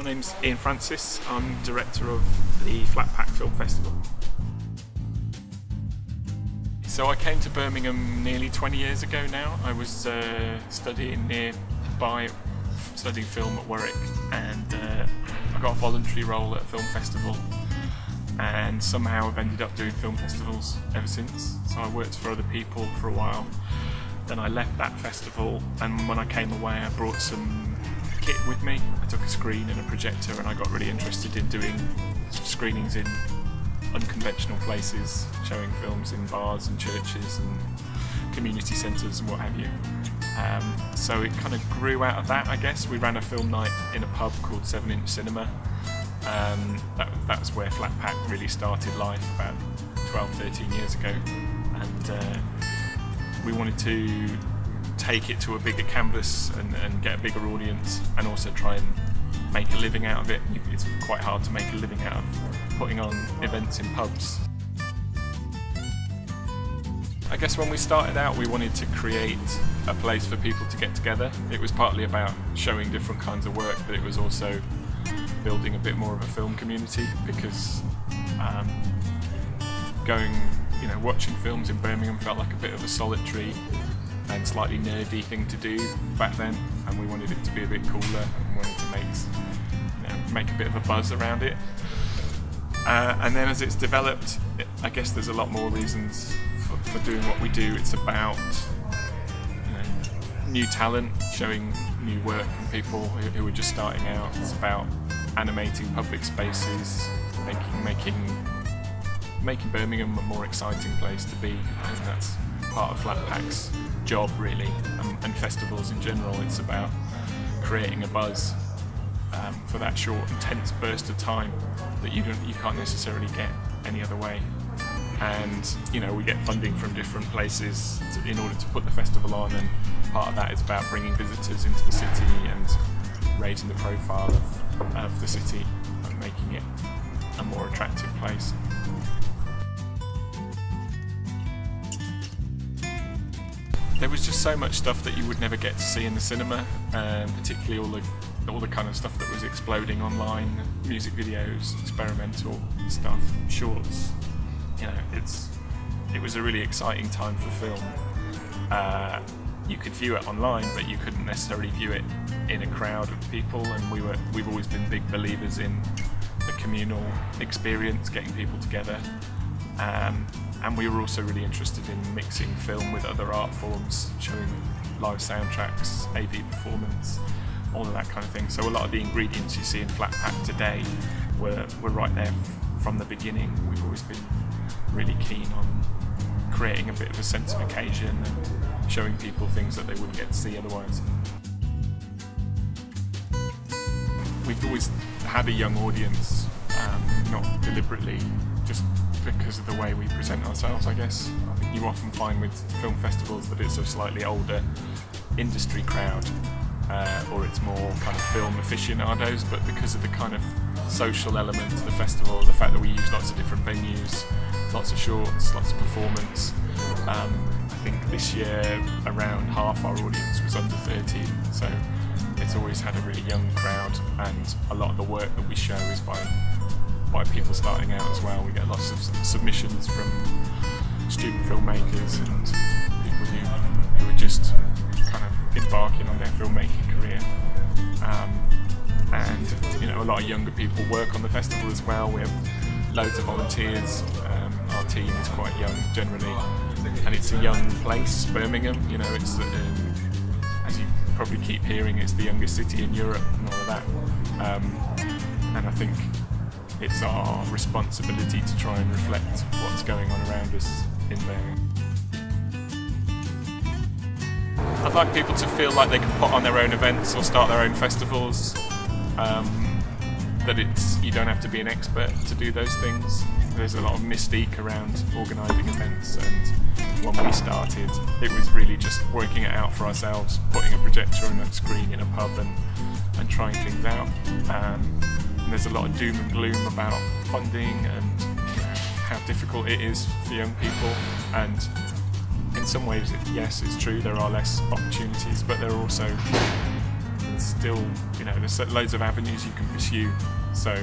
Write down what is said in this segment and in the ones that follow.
My name's Ian Francis. I'm director of the Flatpack Film Festival. So I came to Birmingham nearly 20 years ago now. I was studying film at Warwick, and I got a voluntary role at a film festival, and somehow I've ended up doing film festivals ever since. So I worked for other people for a while, then I left that festival, and when I came away I brought some kit with me. I took a screen and a projector, and I got really interested in doing screenings in unconventional places, showing films in bars and churches and community centres and what have you. So it kind of grew out of that, I guess. We ran a film night in a pub called 7 Inch Cinema. That was where Flatpack really started life about 12, 13 years ago. And we wanted to take it to a bigger canvas and get a bigger audience, and also try and make a living out of it. It's quite hard to make a living out of putting on events in pubs. I guess when we started out we wanted to create a place for people to get together. It was partly about showing different kinds of work, but it was also building a bit more of a film community, because watching films in Birmingham felt like a bit of a solitary and slightly nerdy thing to do back then, and we wanted it to be a bit cooler and wanted to make a bit of a buzz around it. And then as it's developed, I guess there's a lot more reasons for doing what we do. It's about new talent, showing new work from people who are just starting out. It's about animating public spaces, making Birmingham a more exciting place to be. I think that's part of Flatpack's job, really, and festivals in general. It's about creating a buzz for that short, intense burst of time that you can't necessarily get any other way. And we get funding from different places in order to put the festival on, and part of that is about bringing visitors into the city and raising the profile of the city and making it a more attractive place. There was just so much stuff that you would never get to see in the cinema, particularly all the kind of stuff that was exploding online, music videos, experimental stuff, shorts. It was a really exciting time for film. You could view it online, but you couldn't necessarily view it in a crowd of people, and we've always been big believers in the communal experience, getting people together. And we were also really interested in mixing film with other art forms, showing live soundtracks, AV performance, all of that kind of thing. So a lot of the ingredients you see in Flatpack today were right there from the beginning. We've always been really keen on creating a bit of a sense of occasion and showing people things that they wouldn't get to see otherwise. We've always had a young audience, not deliberately, just because of the way we present ourselves, I guess. I think you often find with film festivals that it's a slightly older industry crowd, or it's more kind of film aficionados, but because of the kind of social element of the festival, the fact that we use lots of different venues, lots of shorts, lots of performance, I think this year around half our audience was under 13, so it's always had a really young crowd, and a lot of the work that we show is by people starting out as well. We get lots of submissions from student filmmakers and people who are just kind of embarking on their filmmaking career. And a lot of younger people work on the festival as well. We have loads of volunteers. Our team is quite young generally, and it's a young place, Birmingham. It's as you probably keep hearing, it's the youngest city in Europe and all of that. And I think it's our responsibility to try and reflect what's going on around us in Birmingham. I'd like people to feel like they can put on their own events or start their own festivals, that you don't have to be an expert to do those things. There's a lot of mystique around organising events, and when we started it was really just working it out for ourselves, putting a projector and a screen in a pub and trying things out. And there's a lot of doom and gloom about funding and how difficult it is for young people, and in some ways yes, it's true, there are less opportunities, but there are also There's still, there's loads of avenues you can pursue. So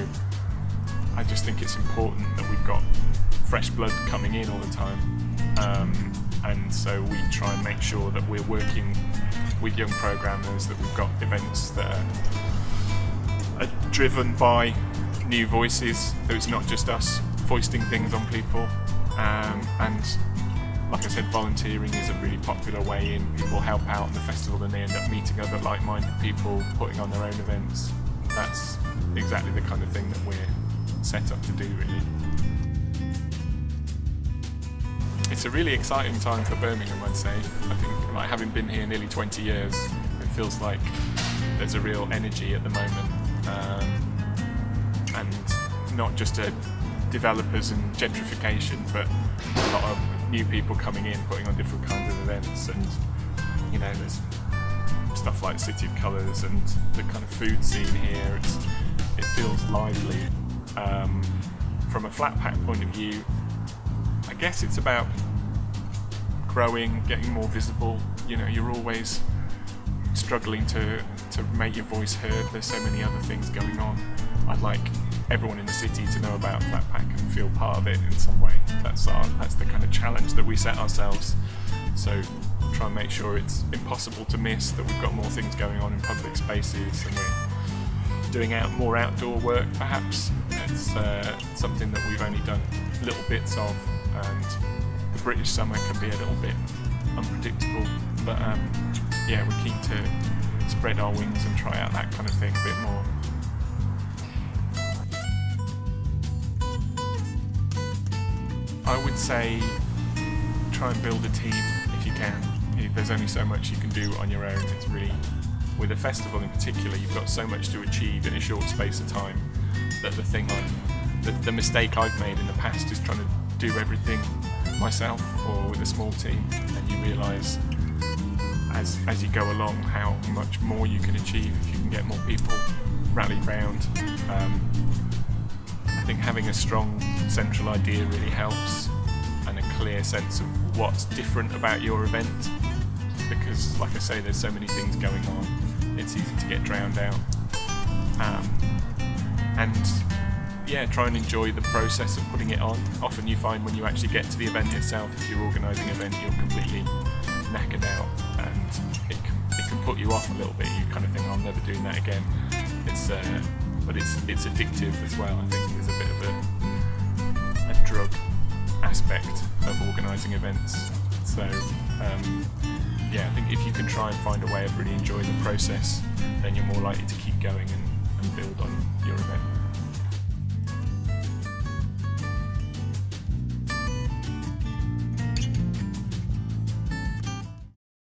I just think it's important that we've got fresh blood coming in all the time. And so we try and make sure that we're working with young programmers, that we've got events that are driven by new voices, that it's not just us foisting things on people. And like I said, volunteering is a really popular way in. People help out on the festival and they end up meeting other like-minded people, putting on their own events. That's exactly the kind of thing that we're set up to do, really. It's a really exciting time for Birmingham, I'd say. I think, like, having been here nearly 20 years, it feels like there's a real energy at the moment. And not just a developers and gentrification, but a lot of new people coming in, putting on different kinds of events. And, there's stuff like City of Colours and the kind of food scene here. It feels lively. From a Flatpack point of view, I guess it's about growing, getting more visible. You're always struggling to make your voice heard. There's so many other things going on. I'd like everyone in the city to know about Flatpack and feel part of it in some way. That's the kind of challenge that we set ourselves. So try and make sure it's impossible to miss, that we've got more things going on in public spaces, and we're doing more outdoor work perhaps. It's something that we've only done little bits of, and the British summer can be a little bit unpredictable, but we're keen to spread our wings and try out that kind of thing a bit more. I would say try and build a team if you can. There's only so much you can do on your own. It's really, with a festival in particular, you've got so much to achieve in a short space of time, that the mistake I've made in the past is trying to do everything myself or with a small team, and you realise as you go along how much more you can achieve if you can get more people rallied round. I think having a strong central idea really helps, and a clear sense of what's different about your event, because like I say, there's so many things going on, it's easy to get drowned out. Try and enjoy the process of putting it on. Often you find when you actually get to the event itself, if you're organising an event, you're completely knackered out, and it can put you off a little bit. You kind of think, I'm never doing that again. But it's addictive as well. I think there's a bit of a drug aspect of organising events. So I think if you can try and find a way of really enjoying the process, then you're more likely to keep going and build on your event.